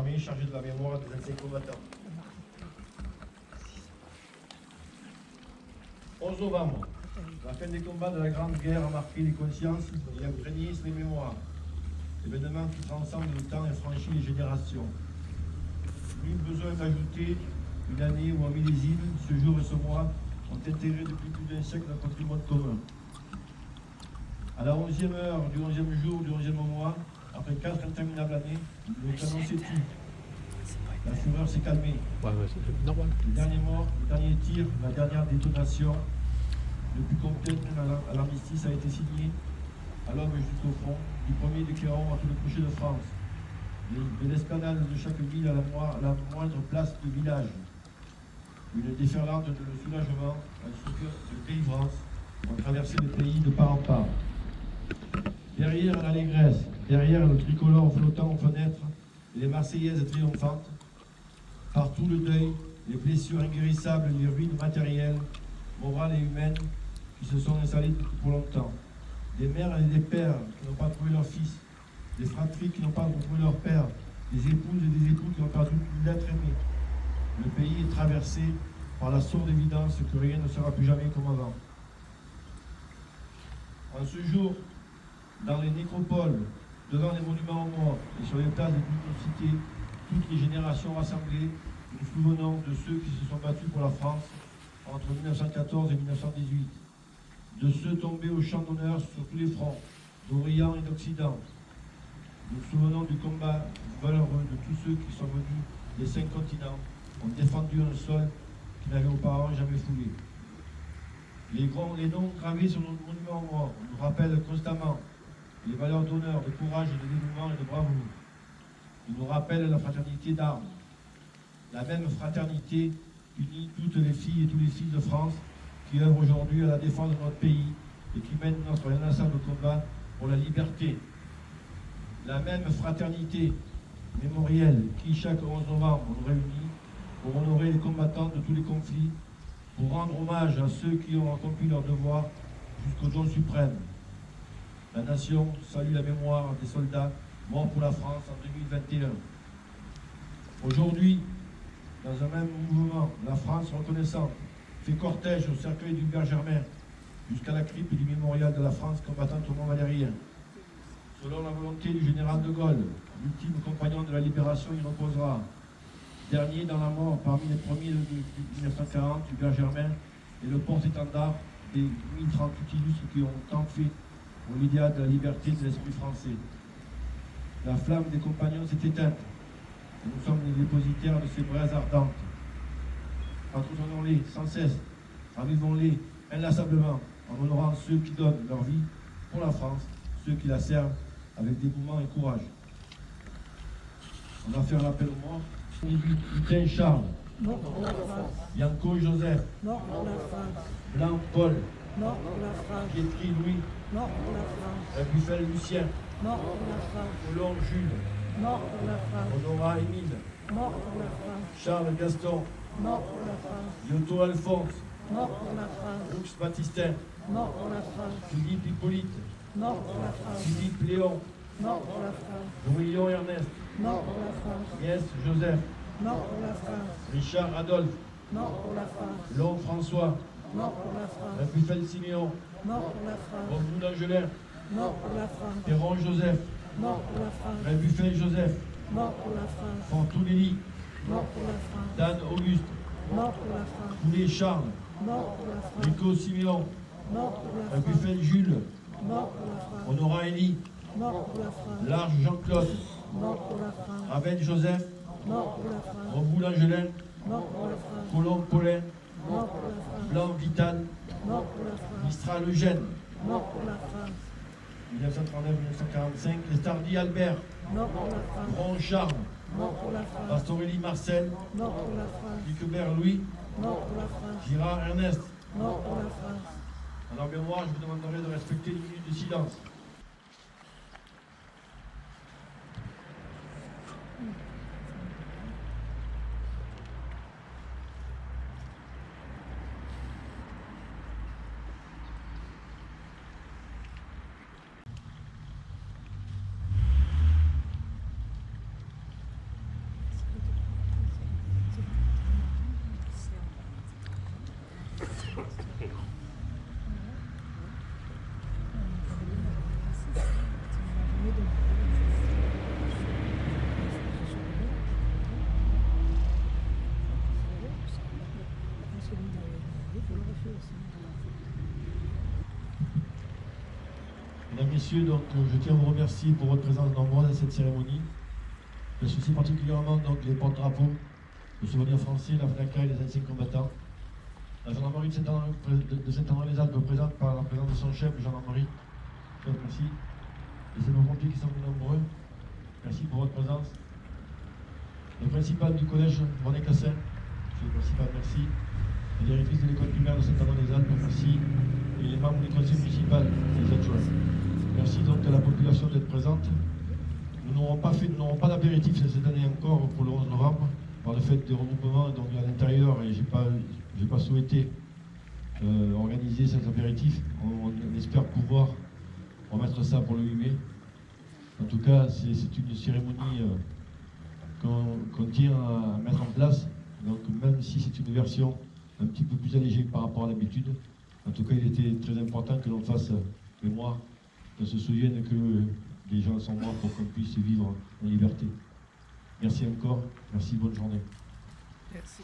armée chargée de la mémoire des anciens combattants. 11 novembre, la fin des combats de la Grande Guerre a marqué les consciences et imprégné les mémoires. Événement qui transcende le temps et franchit les générations. Nul besoin d'ajouter une année ou un millésime, ce jour et ce mois ont intégré depuis plus d'un siècle notre patrimoine commun. À la 11e heure du 11e jour du 11e mois, après 4 interminables années, le canon s'est tu. La fureur s'est calmée. C'est normal. Le dernier mort, le dernier tir, la dernière détonation, le plus complet à l'armistice a été signé à l'homme jusqu'au front, du premier du Cléron à tout le coucher de France. De l'esplanade de chaque ville à la moindre place de village. Une déferlante de soulagement, un soupir de délivrance ont traversé le pays de part en part. Derrière l'allégresse, derrière le tricolore flottant aux fenêtres, et les Marseillaises triomphantes, partout le deuil, les blessures inguérissables, les ruines matérielles, morales et humaines qui se sont installées pour longtemps. Des mères et des pères qui n'ont pas trouvé leur fils, des fratries qui n'ont pas trouvé leur père, des épouses et des époux qui ont perdu l'être aimé. Le pays est traversé par la sourde évidence que rien ne sera plus jamais comme avant. En ce jour, dans les nécropoles, devant les monuments aux morts et sur les places de toutes nos cités, toutes les générations rassemblées, nous souvenons de ceux qui se sont battus pour la France entre 1914 et 1918, de ceux tombés au champ d'honneur sur tous les fronts, d'Orient et d'Occident. Nous nous souvenons du combat valeureux de tous ceux qui sont venus des 5 continents, ont défendu un sol qu'ils n'avaient auparavant jamais foulé. Les noms gravés sur nos monuments aux morts nous rappellent constamment les valeurs d'honneur, de courage, de dévouement et de bravoure. Ils nous rappellent la fraternité d'armes, la même fraternité qui unit toutes les filles et tous les fils de France qui œuvrent aujourd'hui à la défense de notre pays et qui mènent notre inlassable combat pour la liberté. La même fraternité mémorielle qui, chaque 11 novembre, nous réunit pour honorer les combattants de tous les conflits, pour rendre hommage à ceux qui ont accompli leur devoir jusqu'au don suprême. La nation salue la mémoire des soldats morts pour la France en 2021. Aujourd'hui, dans un même mouvement, la France reconnaissante fait cortège au cercueil d'Hubert Germain jusqu'à la crypte du mémorial de la France combattante au Mont-Valérien. Selon la volonté du général de Gaulle, l'ultime compagnon de la libération y reposera. Dernier dans la mort parmi les premiers de 1940, Hubert Germain est le porte-étendard des 1030 illustres qui ont tant fait pour l'idéal de la liberté de l'esprit français. La flamme des compagnons s'est éteinte et nous sommes les dépositaires de ces braises ardentes. Entretenons-les sans cesse, ravivons-les inlassablement en honorant ceux qui donnent leur vie pour la France, ceux qui la servent avec dévouement et courage. On va faire l'appel aux morts. 18, Hutin Charles. Mort pour la France. Bianco Joseph. Mort pour la France. Blanc Paul. Mort pour la France. Pietri Louis. Mort pour la France. Rabuffel Lucien. Mort pour la France. Colomb Jules. Mort pour la France. Honora Émile. Mort pour la France. Charles Gaston. Mort pour la France. Yoto Alphonse. Mort pour la France. Roux Baptistin. Mort pour la France. Philippe Hippolyte. Mort pour la France. Philippe Léon. Mort pour la France. Brillon Ernest. Mort pour la France. Niès Joseph. Mort pour la France. Richard Adolphe. Mort pour la France. Long François. Mort pour la France. Rabuffel Siméon. Mort pour la France. Romuald d'Angelin. Mort pour la France. Perron Joseph. Mort pour la France. Rabuffel Joseph. Mort pour la France. Fortunelli. Mort pour la France. Dan Auguste. Mort pour la France. Poulet Charles. Mort pour la France. Rico Siméon. Mort pour la France. Rabuffel Jules. Mort pour la France. Honora Élie. Mort pour la France. Large Jean-Claude. Mort pour la France. Ravel Joseph. Mort pour la France. Reboul Angelin. Mort pour la France. Colomb Paulin. Mort pour la France. Blanc Vital. Mort pour la France. Mistral Eugène. Mort pour la France. 1939-1945. Estardi Albert. Mort pour la France. Bron Charles. Mort pour la France. Pastorelli Marcel. Mort pour la France. Piquebert Louis. Mort pour la France. Girard Ernest. Mort pour la France. En leur mémoire, je vous demanderai de respecter les minutes de silence. messieurs, donc, je tiens à vous remercier pour votre présence nombreuse à cette cérémonie. Je soucie particulièrement donc, les porte-drapeaux, le souvenir français, la FNACA et les anciens combattants. La gendarmerie de Saint-André-les-Alpes présente par la présence de son chef de gendarmerie. Merci. Les sapeurs-pompiers qui sont nombreux. Merci pour votre présence. Le principal du collège, René Cassin. Monsieur le principal, merci. La directrice de l'école primaire de Saint-André-les-Alpes, merci. Et les membres du conseil municipal, les adjoints. Merci donc à la population d'être présente. Nous n'aurons pas d'apéritif cette année encore pour le 11 novembre, par le fait des regroupements donc à l'intérieur, et je n'ai pas souhaité organiser cet apéritif. On espère pouvoir remettre ça pour le 8 mai. En tout cas, c'est une cérémonie qu'on tient à mettre en place. Donc même si c'est une version un petit peu plus allégée par rapport à l'habitude, en tout cas il était très important que l'on fasse mémoire, qu'on se souvienne que les gens sont morts pour qu'on puisse vivre en liberté. Merci encore, merci, bonne journée. Merci.